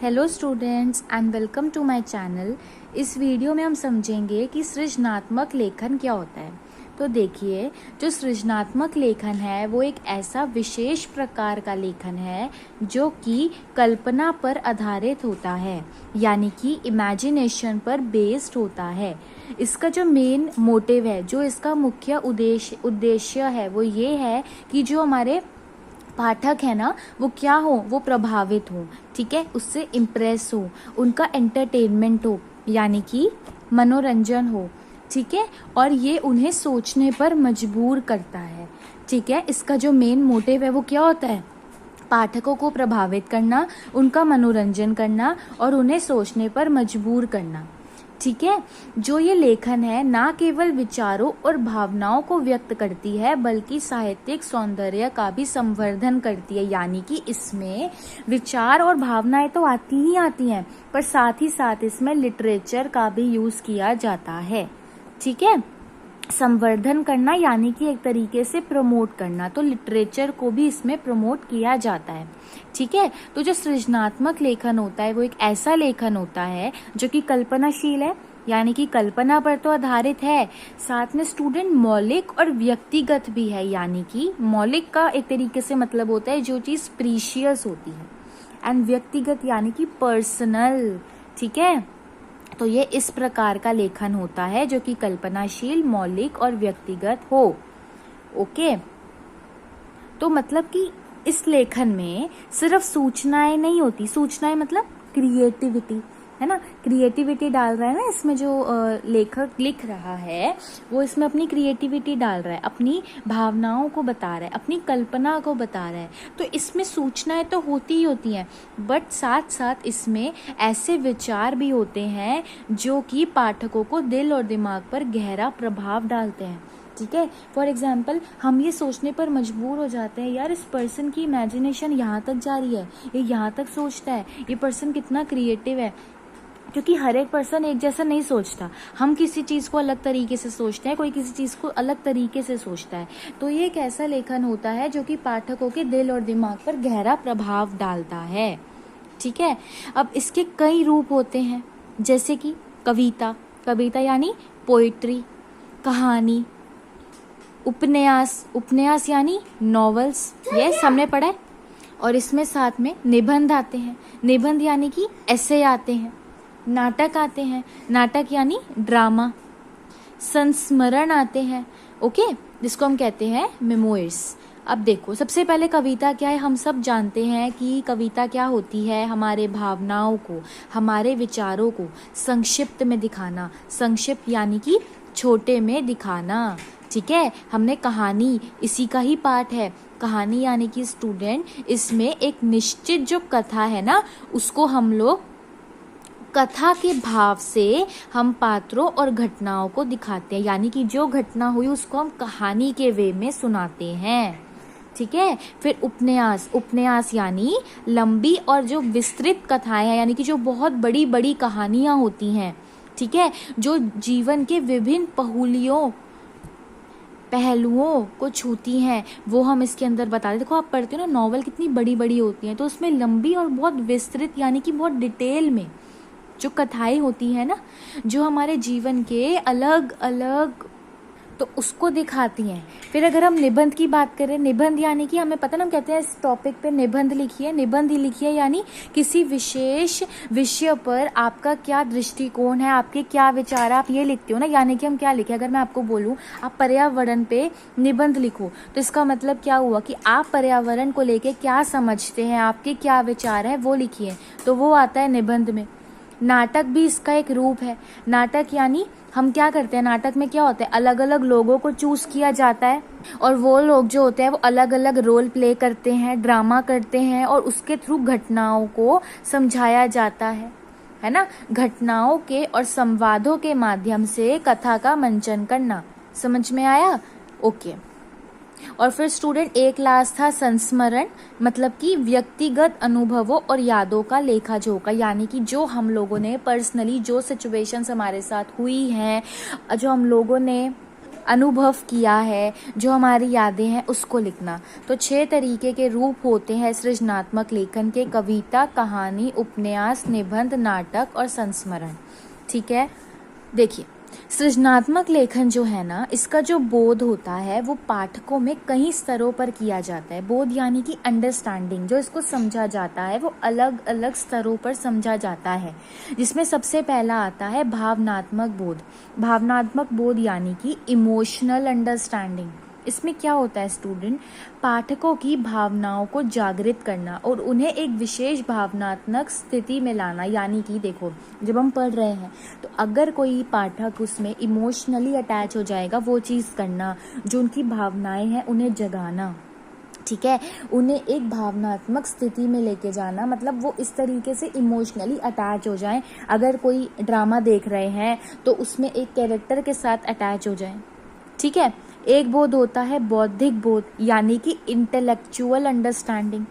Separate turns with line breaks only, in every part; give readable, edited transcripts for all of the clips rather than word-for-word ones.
Hello students and welcome to my channel. इस video में हम समझेंगे कि सृजनात्मक लेखन क्या होता है। तो देखिए, जो सृजनात्मक लेखन है वो एक ऐसा विशेष प्रकार का लेखन है जो कि कल्पना पर आधारित होता है, यानी कि इमेजिनेशन पर बेस्ड होता है। इसका जो मेन मोटिव है, जो इसका मुख्य उद्देश्य है वो ये है कि जो हमारे पाठक है ना वो क्या हो, वो प्रभावित हो, ठीक है, उससे इम्प्रेस हो, उनका एंटरटेनमेंट हो, यानी कि मनोरंजन हो, ठीक है, और ये उन्हें सोचने पर मजबूर करता है। ठीक है, इसका जो मेन मोटिव है वो क्या होता है? पाठकों को प्रभावित करना, उनका मनोरंजन करना और उन्हें सोचने पर मजबूर करना। ठीक है, जो ये लेखन है ना केवल विचारों और भावनाओं को व्यक्त करती है बल्कि साहित्यिक सौंदर्य का भी संवर्धन करती है, यानी कि इसमें विचार और भावनाएं तो आती ही आती हैं, पर साथ ही साथ इसमें लिटरेचर का भी यूज किया जाता है। ठीक है, संवर्धन करना यानी कि एक तरीके से प्रमोट करना, तो लिटरेचर को भी इसमें प्रमोट किया जाता है। ठीक है, तो जो सृजनात्मक लेखन होता है वो एक ऐसा लेखन होता है जो कि कल्पनाशील है, यानी कि कल्पना पर तो आधारित है, साथ में स्टूडेंट मौलिक और व्यक्तिगत भी है, यानी कि मौलिक का एक तरीके से मतलब होता है जो चीज प्रीशियस होती है, एंड व्यक्तिगत यानी कि पर्सनल। ठीक है, तो ये इस प्रकार का लेखन होता है जो कि कल्पनाशील, मौलिक और व्यक्तिगत हो। ओके, तो मतलब कि इस लेखन में सिर्फ सूचनाएं नहीं होती, सूचनाएं मतलब क्रिएटिविटी, है ना, क्रिएटिविटी डाल रहा है ना इसमें, जो लेखक लिख रहा है वो इसमें अपनी क्रिएटिविटी डाल रहा है, अपनी भावनाओं को बता रहा है, अपनी कल्पना को बता रहा है। तो इसमें सूचनाएं तो होती ही होती हैं, बट साथ साथ इसमें ऐसे विचार भी होते हैं जो कि पाठकों को दिल और दिमाग पर गहरा प्रभाव डालते हैं। ठीक है, फॉर एग्जाम्पल हम ये सोचने पर मजबूर हो जाते हैं, यार इस पर्सन की इमेजिनेशन यहाँ तक जा रही है, ये यहाँ तक सोचता है, ये पर्सन कितना क्रिएटिव है, क्योंकि हर एक पर्सन एक जैसा नहीं सोचता, हम किसी चीज को अलग तरीके से सोचते हैं, कोई किसी चीज को अलग तरीके से सोचता है। तो ये एक ऐसा लेखन होता है जो कि पाठकों के दिल और दिमाग पर गहरा प्रभाव डालता है। ठीक है, अब इसके कई रूप होते हैं, जैसे कि कविता, कविता यानी पोइट्री, कहानी, उपन्यास, उपन्यास यानी नॉवेल्स, यस हमने पढ़ा है, और इसमें साथ में निबंध आते हैं, निबंध यानी कि ऐसे आते हैं, नाटक आते हैं, नाटक यानी ड्रामा, संस्मरण आते हैं, ओके, जिसको हम कहते हैं मेमोइर्स। अब देखो, सबसे पहले कविता क्या है, हम सब जानते हैं कि कविता क्या होती है, हमारे भावनाओं को, हमारे विचारों को संक्षिप्त में दिखाना, संक्षिप्त यानी कि छोटे में दिखाना। ठीक है, हमने कहानी, इसी का ही पार्ट है, कहानी यानी कि स्टूडेंट इसमें एक निश्चित जो कथा है ना उसको हम लोग कथा के भाव से हम पात्रों और घटनाओं को दिखाते हैं, यानी कि जो घटना हुई उसको हम कहानी के वे में सुनाते हैं। ठीक है, फिर उपन्यास, उपन्यास यानी लंबी और जो विस्तृत कथाएं हैं, यानी कि जो बहुत बड़ी बड़ी कहानियां होती हैं, ठीक है, जो जीवन के विभिन्न पहलुओं को छूती हैं, वो हम इसके अंदर बताते। देखो आप पढ़ते हो ना नॉवल कितनी बड़ी बड़ी होती हैं, तो उसमें लंबी और बहुत विस्तृत यानी कि बहुत डिटेल में जो कथाएं होती है ना, जो हमारे जीवन के अलग अलग, तो उसको दिखाती हैं। फिर अगर हम निबंध की बात करें, निबंध यानी कि हमें पता ना, हम कहते हैं इस टॉपिक पे निबंध लिखिए, निबंध ही लिखिए, यानी किसी विशेष विषय पर आपका क्या दृष्टिकोण है, आपके क्या विचार, आप ये लिखते हो ना, यानी कि हम क्या लिखे। अगर मैं आपको बोलूं आप पर्यावरण पे निबंध लिखो, तो इसका मतलब क्या हुआ कि आप पर्यावरण को लेके क्या समझते हैं, आपके क्या विचार हैं वो लिखिए, तो वो आता है निबंध में। नाटक भी इसका एक रूप है, नाटक यानी हम क्या करते हैं, नाटक में क्या होता है, अलग अलग लोगों को चूज किया जाता है और वो लोग जो होते हैं वो अलग अलग रोल प्ले करते हैं, ड्रामा करते हैं, और उसके थ्रू घटनाओं को समझाया जाता है ना, घटनाओं के और संवादों के माध्यम से कथा का मंचन करना। समझ में आया? ओके। और फिर स्टूडेंट एक क्लास था संस्मरण, मतलब कि व्यक्तिगत अनुभवों और यादों का लेखा जोखा, यानी कि जो हम लोगों ने पर्सनली जो सिचुएशंस हमारे साथ हुई हैं, जो हम लोगों ने अनुभव किया है, जो हमारी यादें हैं उसको लिखना। तो 6 तरीके के रूप होते हैं सृजनात्मक लेखन के: कविता, कहानी, उपन्यास, निबंध, नाटक और संस्मरण। ठीक है, देखिए सृजनात्मक लेखन जो है ना, इसका जो बोध होता है वो पाठकों में कई स्तरों पर किया जाता है। बोध यानी कि अंडरस्टैंडिंग, जो इसको समझा जाता है वो अलग अलग स्तरों पर समझा जाता है, जिसमें सबसे पहला आता है भावनात्मक बोध। भावनात्मक बोध यानी कि इमोशनल अंडरस्टैंडिंग। इसमें क्या होता है स्टूडेंट, पाठकों की भावनाओं को जागृत करना और उन्हें एक विशेष भावनात्मक स्थिति में लाना। यानी कि देखो, जब हम पढ़ रहे हैं तो अगर कोई पाठक उसमें इमोशनली अटैच हो जाएगा, वो चीज़ करना, जो उनकी भावनाएं हैं उन्हें जगाना, ठीक है, उन्हें एक भावनात्मक स्थिति में लेके जाना, मतलब वो इस तरीके से इमोशनली अटैच हो जाएं। अगर कोई ड्रामा देख रहे हैं तो उसमें एक कैरेक्टर के साथ अटैच हो जाएं। ठीक है, एक बोध होता है बौद्धिक बोध, यानी कि इंटेलेक्चुअल अंडरस्टैंडिंग।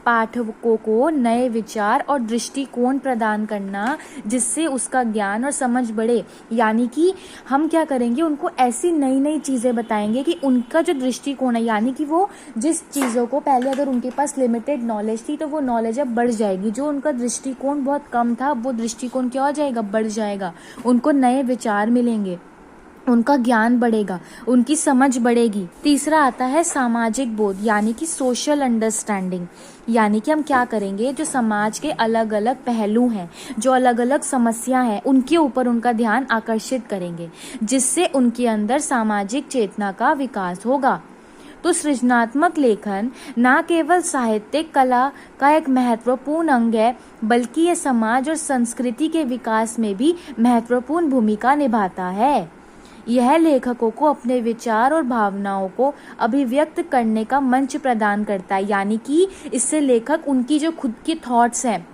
पाठकों को नए विचार और दृष्टिकोण प्रदान करना, जिससे उसका ज्ञान और समझ बढ़े। यानी कि हम क्या करेंगे, उनको ऐसी नई नई चीज़ें बताएंगे कि उनका जो दृष्टिकोण है, यानी कि वो जिस चीज़ों को पहले अगर उनके पास लिमिटेड नॉलेज थी तो वो नॉलेज अब बढ़ जाएगी। जो उनका दृष्टिकोण बहुत कम था, वो दृष्टिकोण क्या हो जाएगा, बढ़ जाएगा। उनको नए विचार मिलेंगे, उनका ज्ञान बढ़ेगा, उनकी समझ बढ़ेगी। तीसरा आता है सामाजिक बोध, यानी कि सोशल अंडरस्टैंडिंग। यानी कि हम क्या करेंगे, जो समाज के अलग अलग पहलू हैं, जो अलग अलग समस्या हैं, उनके ऊपर उनका ध्यान आकर्षित करेंगे, जिससे उनके अंदर सामाजिक चेतना का विकास होगा। तो सृजनात्मक लेखन न केवल साहित्यिक कला का एक महत्वपूर्ण अंग है, बल्कि ये समाज और संस्कृति के विकास में भी महत्वपूर्ण भूमिका निभाता है। यह लेखकों को अपने विचार और भावनाओं को अभिव्यक्त करने का मंच प्रदान करता है। यानी कि इससे लेखक उनकी जो खुद की थॉट्स हैं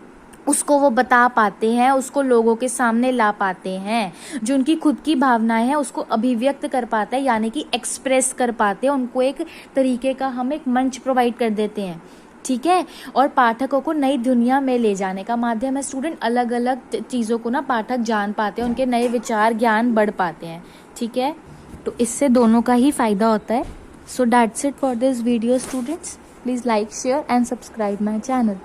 उसको वो बता पाते हैं, उसको लोगों के सामने ला पाते हैं। जो उनकी खुद की भावनाएं हैं उसको अभिव्यक्त कर पाता है, यानी कि एक्सप्रेस कर पाते हैं। उनको एक तरीके का हम एक मंच प्रोवाइड कर देते हैं। ठीक है, और पाठकों को नई दुनिया में ले जाने का माध्यम है स्टूडेंट। अलग अलग चीज़ों को ना पाठक जान पाते हैं, उनके नए विचार ज्ञान बढ़ पाते हैं। ठीक है, तो इससे दोनों का ही फायदा होता है। So that's it for this video students. Please like, share and subscribe my channel.